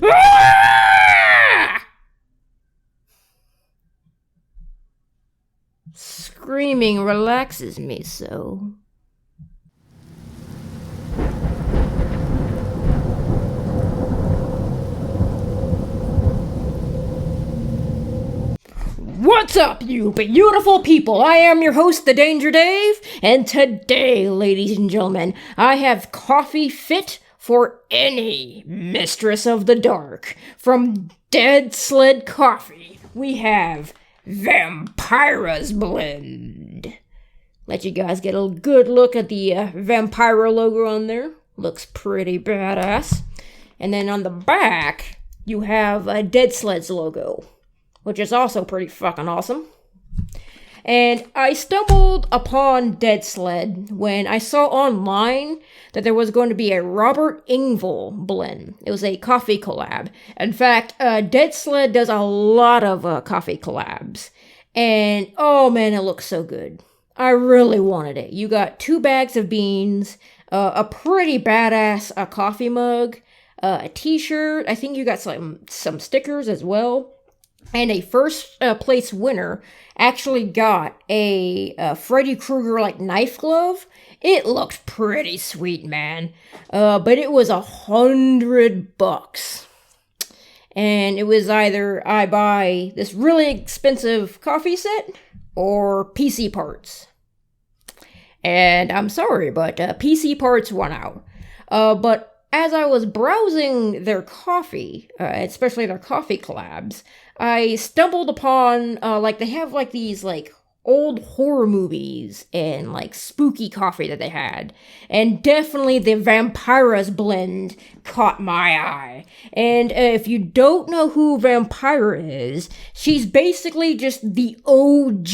Ah! Screaming relaxes me so. What's up, you beautiful people? I am your host, the Danger Dave, and today, ladies and gentlemen, I have coffee fit for any mistress of the dark. From DeadSled Coffee, we have Vampira's Blend. Let you guys get a good look at the Vampira logo on there. Looks pretty badass. And then on the back, you have DeadSled's logo, which is also pretty fucking awesome. And I stumbled upon DeadSled when I saw online that there was going to be a Robert Ingville blend. It was a coffee collab. In fact, DeadSled does a lot of coffee collabs. And oh man, it looks so good. I really wanted it. You got 2 bags of beans, a pretty badass coffee mug, a t-shirt. I think you got some stickers as well. And a first place winner actually got a Freddy Krueger knife glove. It looked pretty sweet, man. But it was $100. And it was either I buy this really expensive coffee set or PC parts. And I'm sorry, but PC parts won out. But as I was browsing their coffee, especially their coffee collabs, I stumbled upon, they have, these, old horror movies and, spooky coffee that they had. And definitely the Vampira's Blend caught my eye. And if you don't know who Vampira is, she's basically just the OG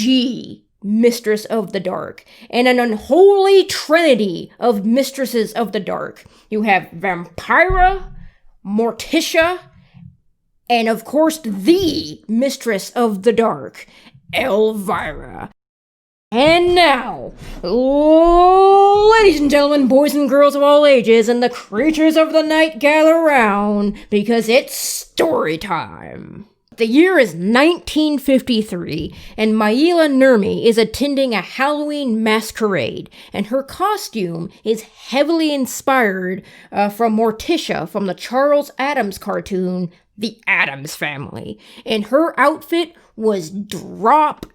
Mistress of the Dark, and an unholy trinity of Mistresses of the Dark. You have Vampira, Morticia, and of course the Mistress of the Dark, Elvira. And now, ladies and gentlemen, boys and girls of all ages, and the creatures of the night gather round, because it's story time. The year is 1953, and Maila Nurmi is attending a Halloween masquerade, and her costume is heavily inspired from Morticia from the Charles Addams cartoon, The Addams Family, and her outfit was drop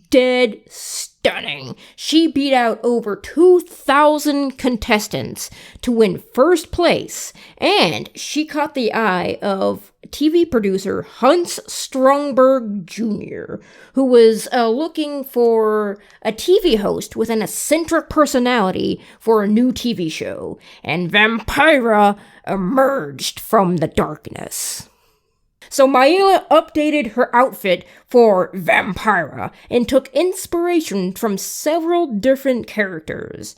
dead stunning. She beat out over 2,000 contestants to win first place, and she caught the eye of TV producer Hans Stromberg Jr., who was looking for a TV host with an eccentric personality for a new TV show, and Vampira emerged from the darkness. So Maila updated her outfit for Vampira and took inspiration from several different characters.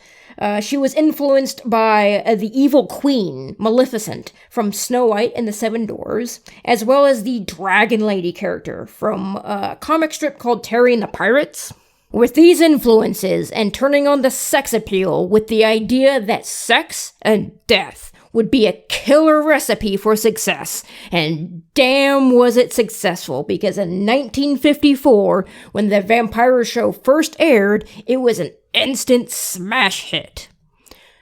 She was influenced by the evil queen, Maleficent, from Snow White and the Seven Dwarfs, as well as the Dragon Lady character from a comic strip called Terry and the Pirates. With these influences and turning on the sex appeal with the idea that sex and death would be a killer recipe for success, and damn was it successful, because in 1954, when the Vampira show first aired, it was an instant smash hit.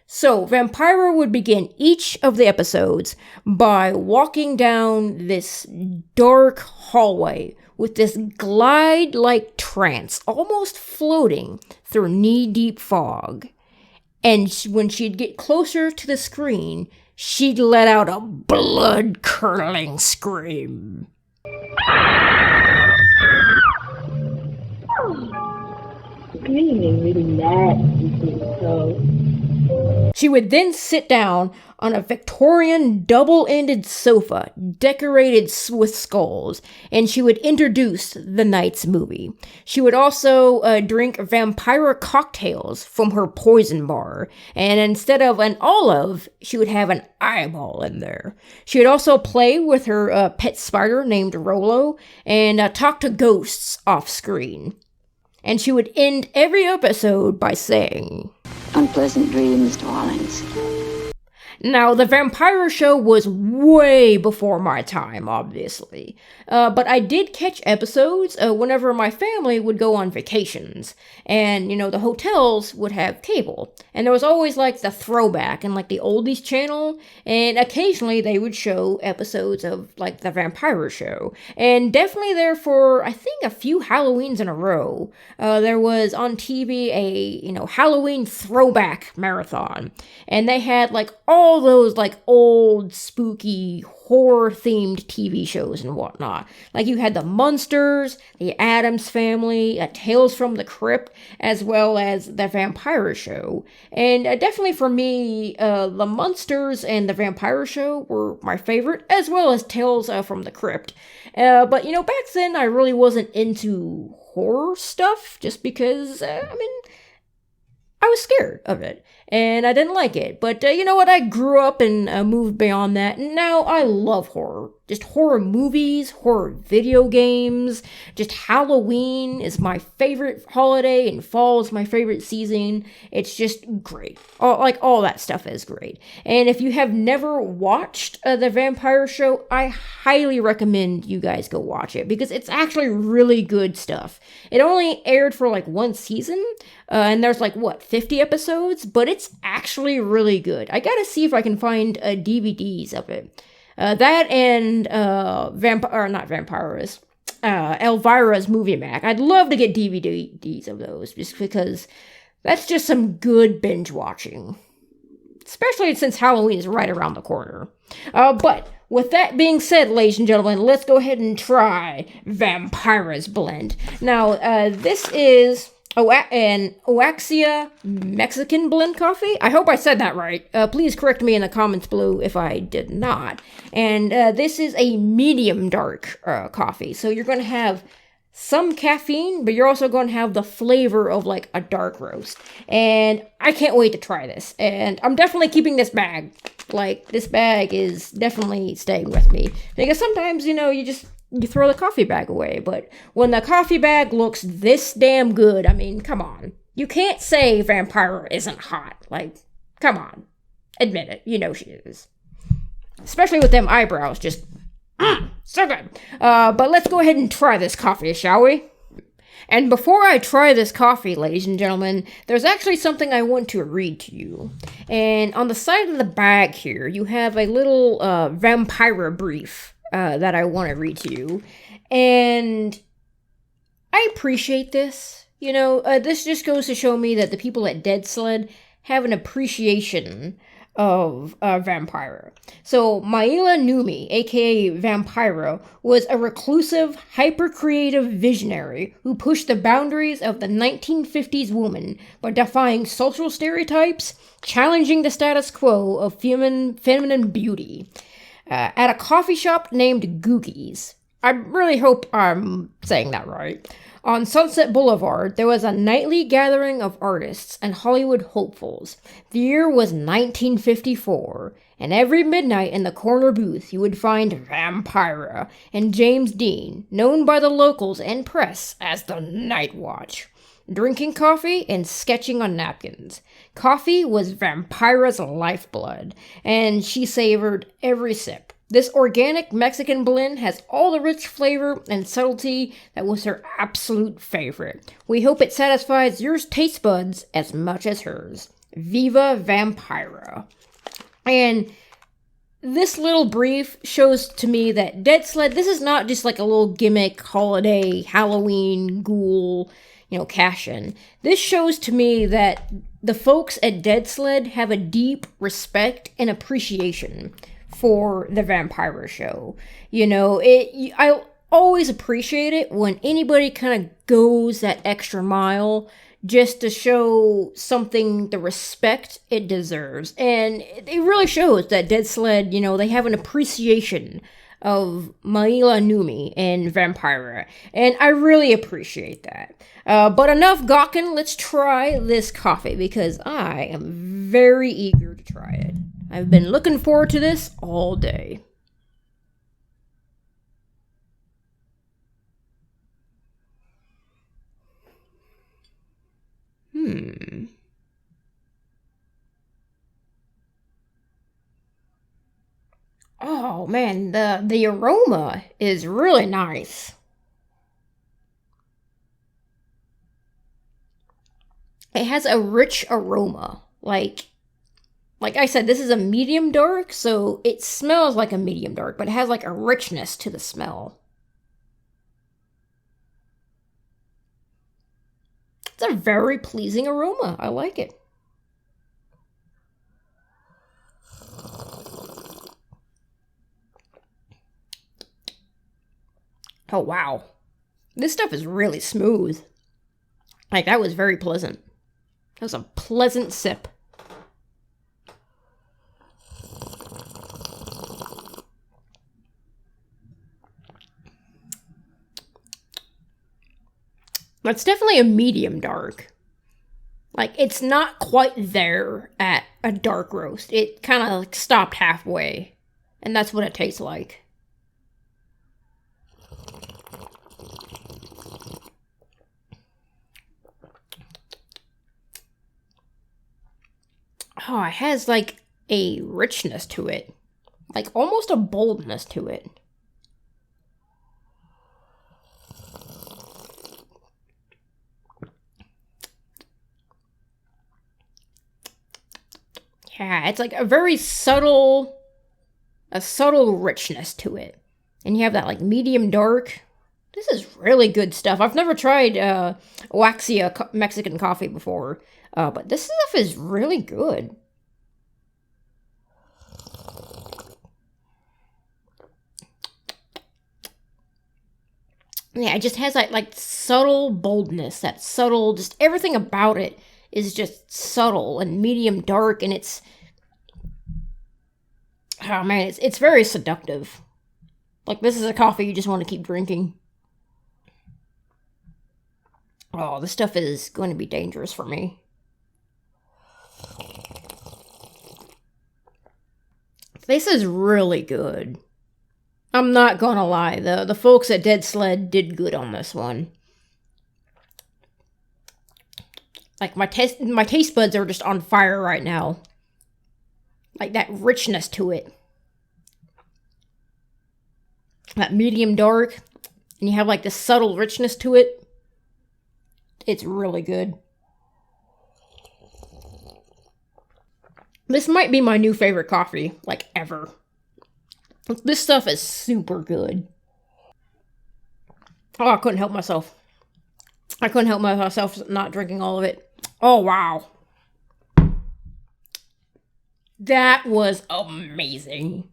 So, Vampira would begin each of the episodes by walking down this dark hallway with this glide-like trance, almost floating through knee-deep fog. And when she'd get closer to the screen, she'd let out a blood-curdling scream. Screaming really nasty, so. She would then sit down on a Victorian double-ended sofa decorated with skulls, and she would introduce the night's movie. She would also drink Vampira cocktails from her poison bar, and instead of an olive, she would have an eyeball in there. She would also play with her pet spider named Rolo, and talk to ghosts off-screen. And she would end every episode by saying, "Unpleasant dreams, darlings." Now, the Vampira show was way before my time, obviously. But I did catch episodes whenever my family would go on vacations. And, the hotels would have cable. And there was always, like, the throwback and, like, the oldies channel. And occasionally they would show episodes of, like, the Vampira show. And definitely there for, I think, a few Halloweens in a row. There was on TV a, Halloween throwback marathon. And they had, like, all those, like, old, spooky, horror-themed TV shows and whatnot. Like, you had the Munsters, the Addams Family, Tales from the Crypt, as well as the Vampira show. And definitely for me, the Munsters and the Vampira show were my favorite, as well as Tales from the Crypt. But, back then I really wasn't into horror stuff, just because, I was scared of it, and I didn't like it. But you know what? I grew up and moved beyond that, and now I love horror. Just horror movies, horror video games, just Halloween is my favorite holiday, and fall is my favorite season. It's just great. All that stuff is great. And if you have never watched the Vampire show, I highly recommend you guys go watch it, because it's actually really good stuff. It only aired for like one season, and there's 50 episodes, but it's actually really good. I gotta see if I can find DVDs of it. That and not Vampires, Elvira's Movie Mac. I'd love to get DVDs of those, just because that's just some good binge watching. Especially since Halloween is right around the corner. But with that being said, ladies and gentlemen, let's go ahead and try Vampira's Blend. Now, this is an Oaxia Mexican blend coffee. I hope I said that right. Please correct me in the comments below if I did not. And this is a medium dark coffee. So you're going to have some caffeine, but you're also going to have the flavor of like a dark roast. And I can't wait to try this. And I'm definitely keeping this bag. Like, this bag is definitely staying with me. Because sometimes, you throw the coffee bag away, but when the coffee bag looks this damn good, come on. You can't say Vampira isn't hot. Like, come on. Admit it. You know she is. Especially with them eyebrows, just, so good. But let's go ahead and try this coffee, shall we? And before I try this coffee, ladies and gentlemen, there's actually something I want to read to you. And on the side of the bag here, you have a little Vampira brief that I want to read to you. And I appreciate this. This just goes to show me that the people at DeadSled have an appreciation of Vampira. So, Maila Numi, aka Vampira, was a reclusive, hyper-creative visionary who pushed the boundaries of the 1950s woman by defying social stereotypes, challenging the status quo of feminine beauty. At a coffee shop named Googie's. I really hope I'm saying that right. On Sunset Boulevard, there was a nightly gathering of artists and Hollywood hopefuls. The year was 1954, and every midnight in the corner booth you would find Vampira and James Dean, known by the locals and press as the Night Watch, drinking coffee and sketching on napkins. Coffee was Vampira's lifeblood, and she savored every sip. This organic Mexican blend has all the rich flavor and subtlety that was her absolute favorite. We hope it satisfies your taste buds as much as hers. Viva Vampira. And this little brief shows to me that DeadSled, this is not just like a little gimmick, holiday, Halloween, ghoul, cash-in. This shows to me that the folks at DeadSled have a deep respect and appreciation for the Vampira show. I always appreciate it when anybody kind of goes that extra mile just to show something the respect it deserves. And it really shows that DeadSled, they have an appreciation of Maila Numi and Vampira. And I really appreciate that. But enough gawking, let's try this coffee because I am very eager to try it. I've been looking forward to this all day. Oh man, the aroma is really nice. It has a rich aroma. Like I said, this is a medium dark, so it smells like a medium dark, but it has like a richness to the smell. It's a very pleasing aroma. I like it. Oh wow. This stuff is really smooth. Like, that was very pleasant. That was a pleasant sip. That's definitely a medium dark. Like, it's not quite there at a dark roast. It kind of like stopped halfway. And that's what it tastes like. Oh, it has like a richness to it. Like almost a boldness to it. Yeah, it's like a very subtle richness to it. And you have that like medium dark. This is really good stuff. I've never tried Waxia Mexican coffee before, but this stuff is really good. Yeah, it just has like subtle boldness, that subtle, just everything about it is just subtle and medium dark, and it's, oh man, it's very seductive. Like, this is a coffee you just want to keep drinking. Oh, this stuff is going to be dangerous for me. This is really good. I'm not gonna lie, the folks at DeadSled did good on this one. Like, my taste buds are just on fire right now. Like, that richness to it. That medium dark. And you have like this subtle richness to it. It's really good. This might be my new favorite coffee, like, ever. This stuff is super good. Oh, I couldn't help myself. I couldn't help myself not drinking all of it. Oh, wow. That was amazing.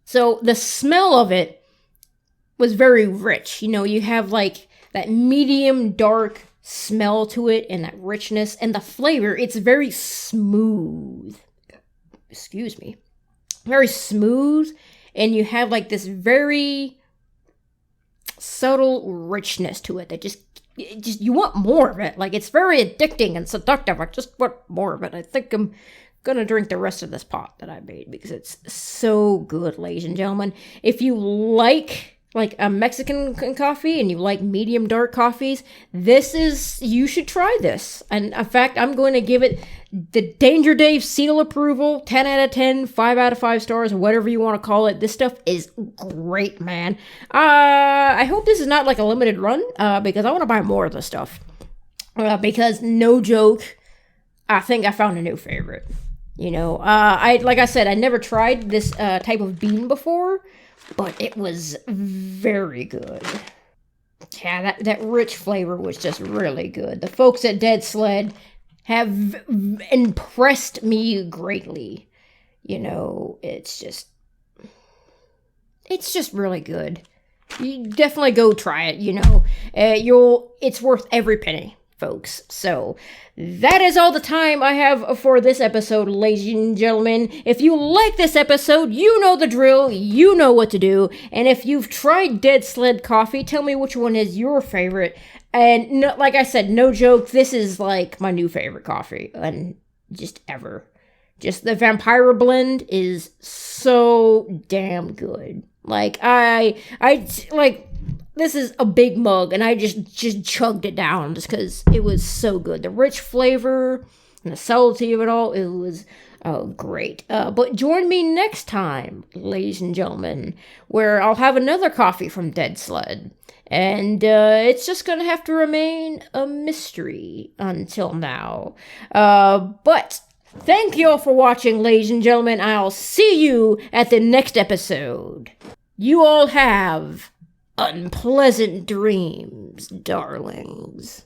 So the smell of it was very rich. You know, you have like that medium dark smell to it and that richness, and the flavor, it's very smooth. Excuse me. Very smooth, and you have like this very subtle richness to it that just you want more of it. Like, it's very addicting and seductive. I just want more of it. I think I'm gonna drink the rest of this pot that I made because it's so good, ladies and gentlemen. If you like a Mexican coffee and you like medium dark coffees, you should try this. And in fact, I'm going to give it the Danger Dave seal approval, 10 out of 10, 5 out of 5 stars, or whatever you want to call it. This stuff is great, man. I hope this is not like a limited run, because I want to buy more of this stuff. Because, no joke, I think I found a new favorite. You know, like I said, I never tried this type of bean before, but it was very good. Yeah, that rich flavor was just really good. The folks at DeadSled have impressed me greatly. You know, it's just really good. You definitely go try it, you know. It's worth every penny, folks. So that is all the time I have for this episode, ladies and gentlemen. If you like this episode, you know the drill, you know what to do. And if you've tried DeadSled coffee, tell me which one is your favorite. And no, like I said, no joke, this is like my new favorite coffee, and just ever. Just the Vampira blend is so damn good. Like, this is a big mug, and I just chugged it down just because it was so good. The rich flavor, and the subtlety of it all, it was great. But join me next time, ladies and gentlemen, where I'll have another coffee from DeadSled. And it's just going to have to remain a mystery until now. But thank you all for watching, ladies and gentlemen. I'll see you at the next episode. You all have unpleasant dreams, darlings.